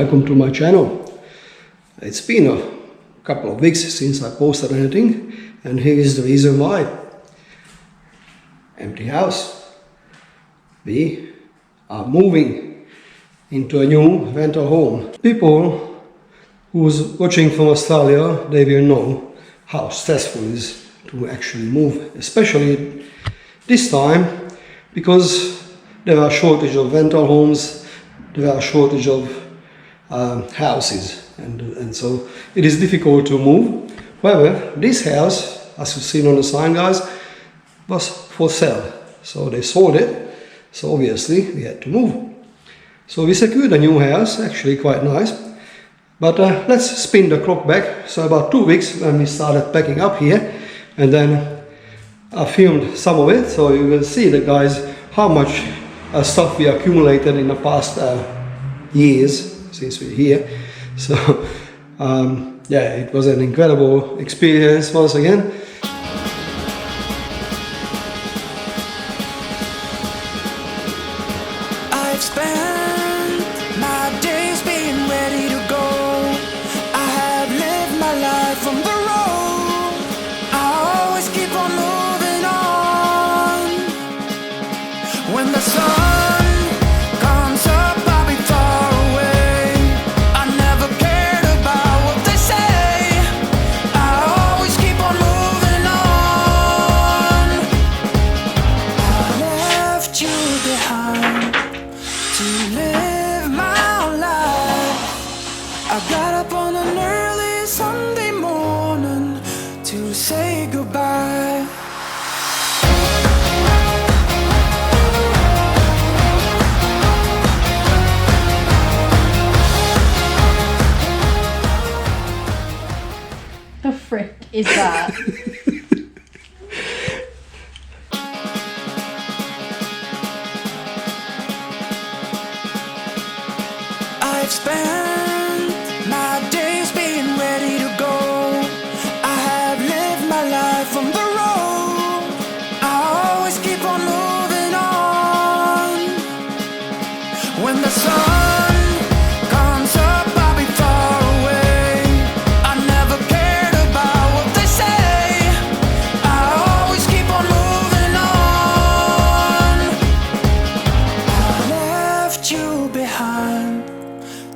welcome to my channel. It's been a couple of weeks since I posted anything, and here is the reason why. Empty house. We are moving into a new rental home. People who's watching from Australia, they will know how stressful it is to actually move, especially this time, because there are shortage of rental homes, there are shortage of houses, and so it is difficult to move. However, this house, as you've seen on the sign, guys, was for sale, so they sold it, so obviously we had to move. So we secured a new house, actually quite nice. But let's spin the clock back. So about 2 weeks when we started packing up here, and then I filmed some of it, so you will see the guys how much stuff we accumulated in the past years since we're here. So yeah, it was an incredible experience once again. I've spent my days being ready to go. I have lived my life on the road. I always keep on moving on. When the sun comes up, I'll be far away. I never cared about what they say. I always keep on moving on. I left you behind to live my life. I got up on an early Sunday morning to say goodbye. The frick is that? I've spent my days being ready to go. I have lived my life on the road. I always keep on moving on. When the sun comes up, I'll be far away. I never cared about what they say. I always keep on moving on. I left you behind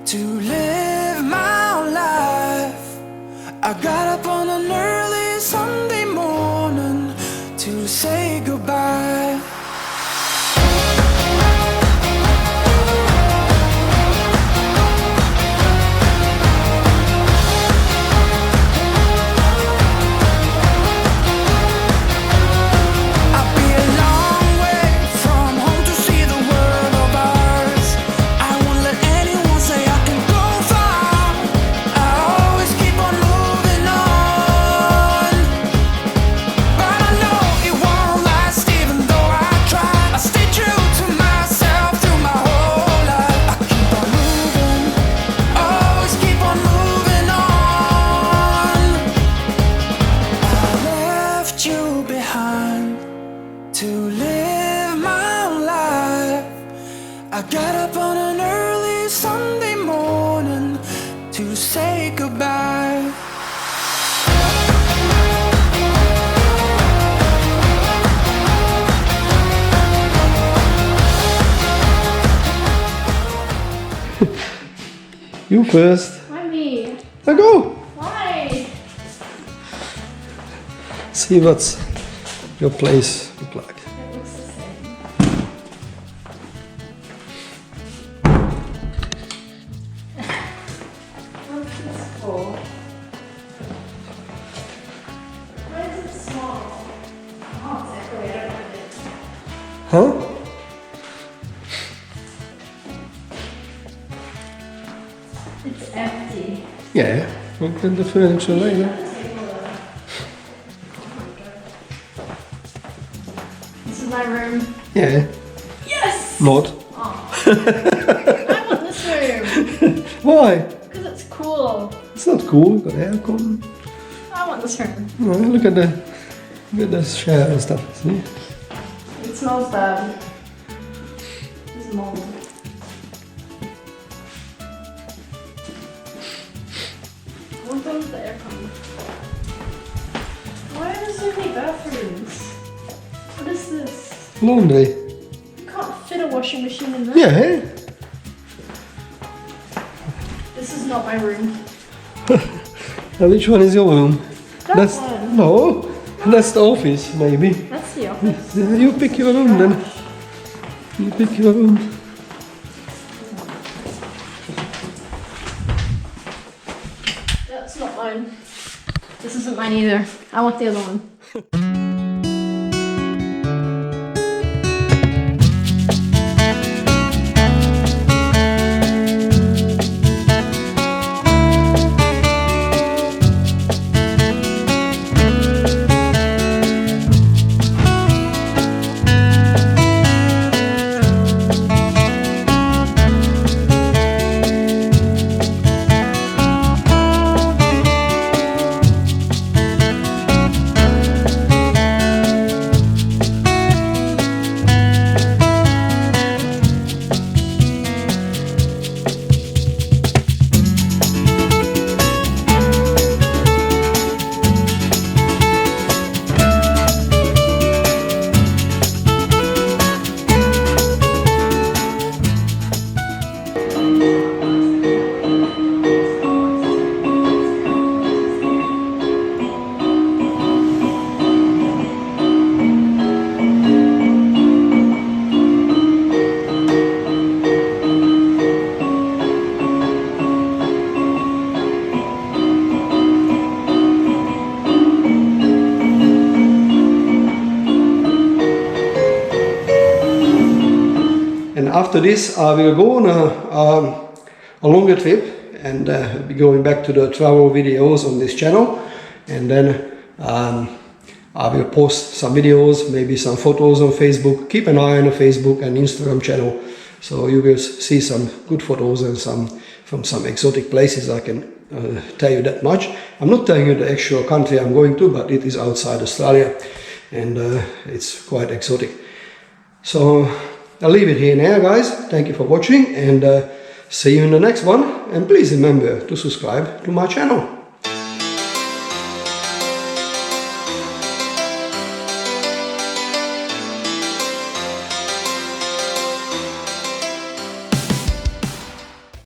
to live my life. I got up on an early Sunday morning to say goodbye. I'll be a long way from home to see the world of ours. I won't let anyone say I can go far. I always keep on moving on. But I know it won't last even though I try. I stay true to myself through my whole life. I keep on moving, always keep on moving on. I left you behind to live my life. I got up on an early Sunday morning to say goodbye. You first. Why me? I go. Why? See what's your place look like. It looks the same. What's this for? Why is it small? Oh, exactly. I don't have it. Huh? It's empty. Yeah, look at the furniture later. This is my room. Yeah, Yes! not. Oh. I want this room. Why? Because it's cool. It's not cool. Got aircon. I want this room. Oh, look at the shower and stuff. See? It smells bad. There's mold. Where's the aircon? Why are there so many bathrooms? What is this? Laundry. You can't fit a washing machine in there. Yeah, eh? This is not my room. Now which one is your room? That one. No, that's the office, maybe. That's the office. You pick your room then. You pick your room. That's not mine. This isn't mine either. I want the other one. And after this, I will go on a longer trip and be going back to the travel videos on this channel. And then I will post some videos, maybe some photos on Facebook. Keep an eye on the Facebook and Instagram channel, so you will see some good photos and some from some exotic places. I can tell you that much. I'm not telling you the actual country I'm going to, but it is outside Australia, and it's quite exotic. So I'll leave it here now, guys. Thank you for watching, and see you in the next one. And please remember to subscribe to my channel.